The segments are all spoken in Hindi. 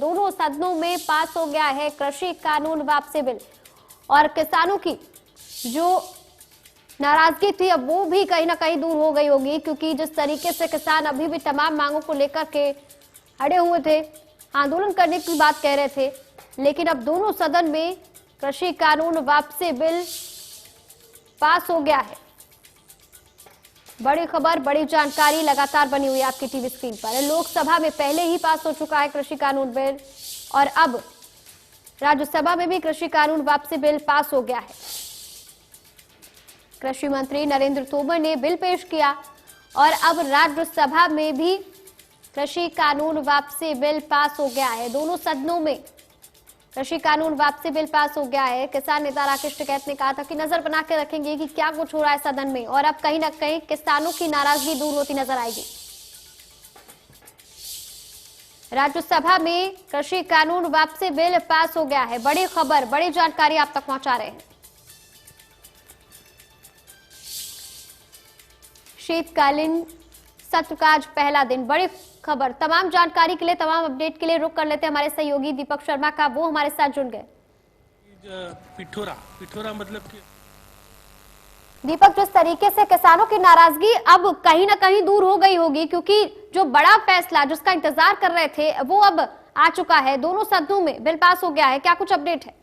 दोनों सदनों में पास हो गया है कृषि कानून वापसी बिल और किसानों की जो नाराजगी थी अब वो भी कहीं ना कहीं दूर हो गई होगी, क्योंकि जिस तरीके से किसान अभी भी तमाम मांगों को लेकर के अड़े हुए थे, आंदोलन करने की बात कह रहे थे, लेकिन अब दोनों सदन में कृषि कानून वापसी बिल पास हो गया है। बड़ी खबर, बड़ी जानकारी लगातार बनी हुई है आपकी टीवी स्क्रीन पर। लोकसभा में पहले ही पास हो चुका है कृषि कानून बिल और अब राज्यसभा में भी कृषि कानून वापसी बिल पास हो गया है। कृषि मंत्री नरेंद्र तोमर ने बिल पेश किया और अब राज्यसभा में भी कृषि कानून वापसी बिल पास हो गया है। दोनों सदनों में कृषि कानून वापसी बिल पास हो गया है। किसान नेता राकेश टिकैत ने कहा था कि नजर बना के रखेंगे कि क्या कुछ हो रहा है सदन में, और अब कहीं ना कहीं किसानों की नाराजगी दूर होती नजर आएगी। राज्यसभा में कृषि कानून वापसी बिल पास हो गया है। बड़ी खबर, बड़ी जानकारी आप तक पहुंचा रहे हैं। शीतकालीन सत्र का आज पहला दिन। बड़ी खबर, तमाम जानकारी के लिए, तमाम अपडेट के लिए रुक कर लेते हैं हमारे सहयोगी दीपक शर्मा का, वो हमारे साथ जुड़ गए। पिठोरा मतलब कि दीपक, जिस तरीके से किसानों की नाराजगी अब कहीं ना कहीं दूर हो गई होगी, क्योंकि जो बड़ा फैसला जिसका इंतजार कर रहे थे वो अब आ चुका है। दोनों सदनों में बिल पास हो गया है, क्या कुछ अपडेट है?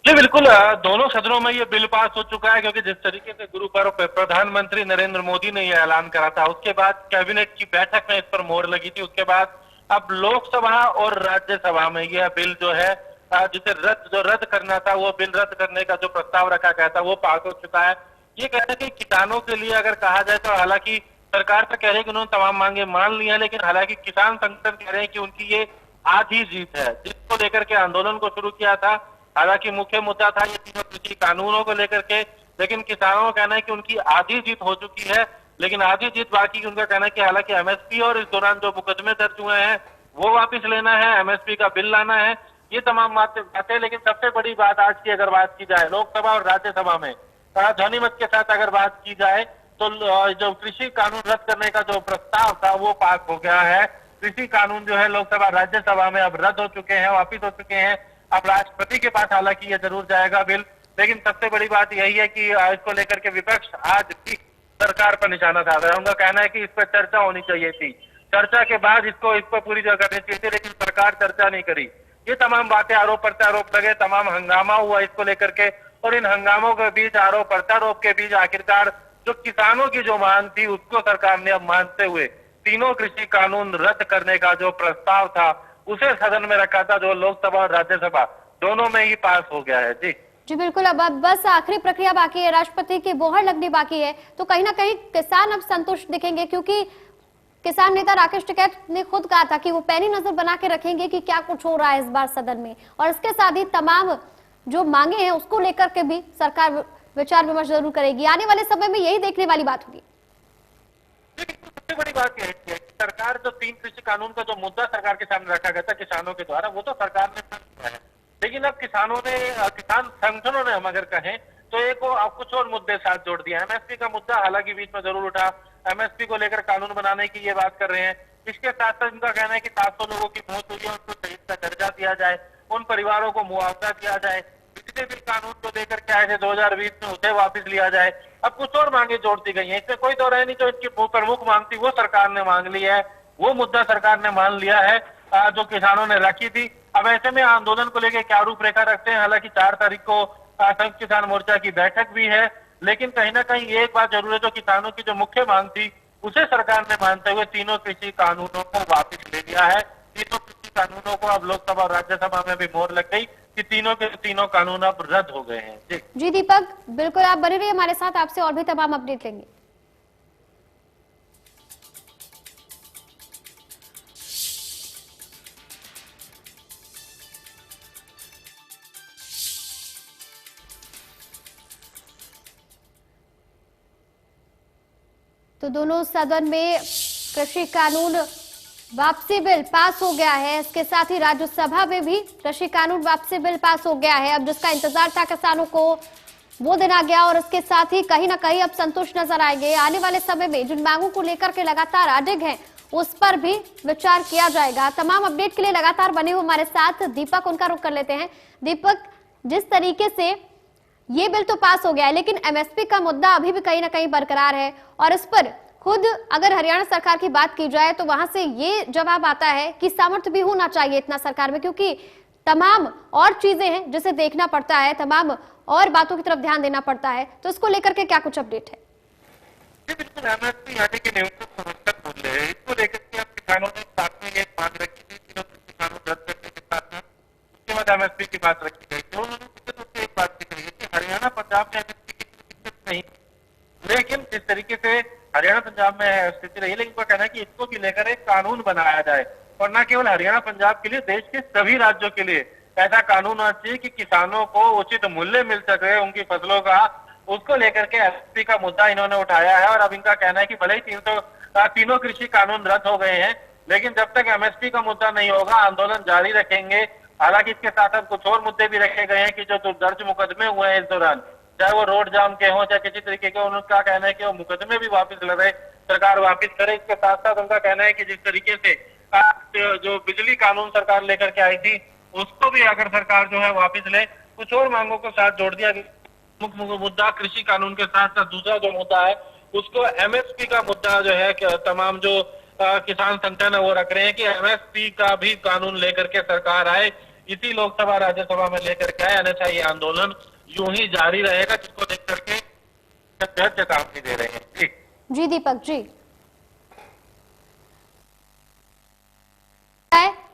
जी बिल्कुल, दोनों सदनों में ये बिल पास हो चुका है, क्योंकि जिस तरीके से गुरु पर्व पर प्रधानमंत्री नरेंद्र मोदी ने यह ऐलान करा था, उसके बाद कैबिनेट की बैठक में इस पर मोहर लगी थी। उसके बाद अब लोकसभा और राज्यसभा में यह बिल जो है जिसे रद्द करना था, वो बिल रद्द करने का जो प्रस्ताव रखा गया था वो पास हो चुका है। ये कहते हैं कि किसानों के लिए अगर कहा जाए तो हालांकि सरकार तो कह रही है कि उन्होंने तमाम मांगे मान ली है, लेकिन हालांकि किसान संगठन कह रहे हैं कि उनकी ये आधी जीत है, जिसको लेकर के आंदोलन को शुरू किया था। हालांकि मुख्य मुद्दा था ये तीनों कृषि कानूनों को लेकर के, लेकिन किसानों का कहना है कि उनकी आधी जीत हो चुकी है, लेकिन आधी जीत बाकी। उनका कहना है कि हालांकि एमएसपी और इस दौरान जो मुकदमे दर्ज हुए हैं वो वापस लेना है, एमएसपी का बिल लाना है, ये तमाम बातें। लेकिन सबसे बड़ी बात आज की अगर बात की जाए लोकसभा और राज्यसभा में ध्वनिमत के साथ अगर बात की जाए तो जो कृषि कानून रद्द करने का जो प्रस्ताव था वो पास हो गया है। कृषि कानून जो है लोकसभा राज्यसभा में अब रद्द हो चुके हैं, वापिस हो चुके हैं। अब राष्ट्रपति के पास हालांकि ये जरूर जाएगा बिल, लेकिन सबसे बड़ी बात यही है कि इसको लेकर के विपक्ष आज भी सरकार पर निशाना साध रहा है। उनका कहना है कि इस पर चर्चा होनी चाहिए थी, चर्चा के बाद इसको पूरी जगह करनी चाहिए थी, लेकिन सरकार चर्चा नहीं करी। ये तमाम बातें, आरोप प्रत्यारोप लगे, तमाम हंगामा हुआ इसको लेकर के, और इन हंगामों के बीच, आरोप प्रत्यारोप के बीच आखिरकार जो किसानों की जो मांग थी उसको सरकार ने अब मानते हुए तीनों कृषि कानून रद्द करने का जो प्रस्ताव था उसे सदन में रखा था, जो लोकसभा और राज्यसभा दोनों में ही पास हो गया है। जी बिल्कुल, अब बस आखिरी प्रक्रिया बाकी है, राष्ट्रपति की मोहर लगनी बाकी है, तो कहीं ना कहीं किसान अब संतुष्ट दिखेंगे, क्योंकि किसान नेता राकेश टिकैत ने खुद कहा था कि वो पैनी नजर बना के रखेंगे कि क्या कुछ हो रहा है इस बार सदन में, और इसके साथ ही तमाम जो मांगे हैं उसको लेकर के भी सरकार विचार विमर्श जरूर करेगी। आने वाले समय में यही देखने वाली बात होगी। सबसे बड़ी बात यह है कि सरकार जो तीन कृषि कानून का जो मुद्दा सरकार के सामने रखा गया था किसानों के द्वारा, वो तो सरकार ने मान लिया है, लेकिन अब किसान संगठनों ने हम अगर कहें तो एक अब कुछ और मुद्दे साथ जोड़ दिया। एमएसपी का मुद्दा हालांकि बीच में जरूर उठा, एमएसपी को लेकर कानून बनाने की ये बात कर रहे हैं। इसके साथ साथ उनका कहना है कि 700 लोगों की मौत हुई है, उनको शहीद का दर्जा दिया जाए, उन परिवारों को मुआवजा दिया जाए, बिजली बिल कानून को लेकर के आए थे 2020 में उसे वापस लिया जाए। अब कुछ और मांगे जोड़ दी गई हैं, इसमें कोई दो राय नहीं। जो इनकी प्रमुख मांग थी वो सरकार ने मांग ली है, वो मुद्दा सरकार ने मान लिया है जो किसानों ने रखी थी। अब ऐसे में आंदोलन को लेकर क्या रूपरेखा रखते हैं, हालांकि 4 तारीख को संयुक्त किसान मोर्चा की बैठक भी है, लेकिन कहीं ना कहीं एक बात जरूर है, जो किसानों की जो मुख्य मांग थी उसे सरकार ने मानते हुए तीनों कृषि कानूनों को वापस ले लिया है। तीनों कृषि कानूनों को अब लोकसभा और राज्यसभा में भी मोहर लग गई कि तीनों के तीनों कानून अब रद्द हो गए हैं। जी दीपक, बिल्कुल आप बने रहिए हमारे साथ, आपसे और भी तमाम अपडेट लेंगे। तो दोनों सदन में कृषि कानून वापसी बिल पास हो गया है, इसके साथ ही राज्यसभा में भी कृषि कानून वापसी बिल पास हो गया है। अब जिसका इंतजार था किसानों को वो दिन आ गया, और इसके साथ ही कहीं ना कहीं अब संतुष्ट नजर आएंगे। आने वाले समय में जिन मांगों को लेकर के लगातार अडिग हैं उस पर भी विचार किया जाएगा। तमाम अपडेट के लिए लगातार बने हो हमारे साथ। दीपक, उनका रुख कर लेते हैं। दीपक, जिस तरीके से ये बिल तो पास हो गया है, लेकिन एमएसपी का मुद्दा अभी भी कहीं ना कहीं बरकरार है, और इस पर खुद अगर हरियाणा सरकार की बात की जाए तो वहां से ये जवाब आता है कि सामर्थ्य भी होना चाहिए इतना सरकार में, क्योंकि तमाम और चीजें हैं जिसे देखना पड़ता है, तमाम और बातों की तरफ ध्यान देना पड़ता है। तो इसको लेकर के क्या कुछ अपडेट है? बिल्कुल एमएसपी यानी कि न्यूनतम समर्थन मूल्य है, इसको लेकर के अब किसानों ने साथ में एक मांग रखी थी कि किसानों रद्द करने के साथ साथ उसके बाद एमएसपी की बात रखी गई थी। उन्होंने मुझे एक बात दिख रही है कि हरियाणा पंजाब में एमएसपी की दिक्कत नहीं, लेकिन जिस तरीके से हरियाणा पंजाब में स्थिति रही है, लेकिन वो कहना है कि इसको भी लेकर एक कानून बनाया जाए, और न केवल हरियाणा पंजाब के लिए, देश के सभी राज्यों के लिए ऐसा कानून होना चाहिए कि किसानों को उचित मूल्य मिल सके उनकी फसलों का। उसको लेकर के एमएसपी का मुद्दा इन्होंने उठाया है, और अब इनका कहना है कि भले ही तीनों कृषि कानून रद्द हो गए हैं, लेकिन जब तक एमएसपी का मुद्दा नहीं होगा आंदोलन जारी रखेंगे। हालांकि इसके साथ अब कुछ और मुद्दे भी रखे गए हैं कि जो दर्ज मुकदमे हुए हैं इस दौरान, चाहे वो रोड जाम के हों चाहे किसी तरीके के, उनका कहना है कि वो मुकदमे भी वापस लड़े, सरकार वापस करे। इसके साथ साथ उनका कहना है कि जिस तरीके से जो बिजली कानून सरकार लेकर के आई थी उसको भी अगर सरकार जो है वापस ले, कुछ और मांगों को साथ जोड़ दिया गया। मुख्य मुद्दा कृषि कानून के साथ साथ दूसरा जो मुद्दा है उसको एमएसपी का मुद्दा जो है कि तमाम जो किसान संगठन है वो रख रहे हैं कि एमएसपी का भी कानून लेकर के सरकार आए, इसी लोकसभा राज्यसभा में लेकर के आए, अन्यथा ये आंदोलन यूं ही जारी रहेगा, जिसको देख करके चेतावनी दे रहे हैं। जी दीपक जी,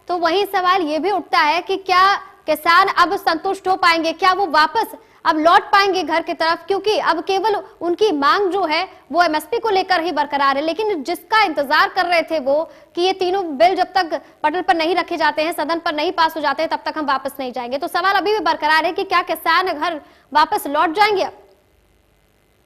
तो वही सवाल ये भी उठता है कि क्या किसान अब संतुष्ट हो पाएंगे, क्या वो वापस अब लौट पाएंगे घर की तरफ, क्योंकि अब केवल उनकी मांग जो है वो एमएसपी को लेकर ही बरकरार है, लेकिन जिसका इंतजार कर रहे थे वो कि ये तीनों बिल जब तक पटल पर नहीं रखे जाते हैं, सदन पर नहीं पास हो जाते हैं, तब तक हम वापस नहीं जाएंगे। तो सवाल अभी भी बरकरार है कि क्या किसान घर वापस लौट जाएंगे? अब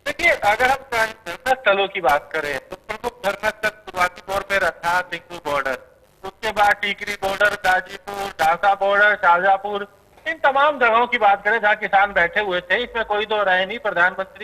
देखिए, अगर हम धरना स्थलों की बात करें तो प्रमुख धरना स्थल शुरुआती तौर पर रखा सिंगू बॉर्डर, उसके बाद टीकरी बॉर्डर, गाजीपुर, ढाका बॉर्डर, शाहजहांपुर, इन तमाम जगहों की बात करें जहां किसान बैठे हुए थे, इसमें कोई दो राय नहीं। प्रधानमंत्री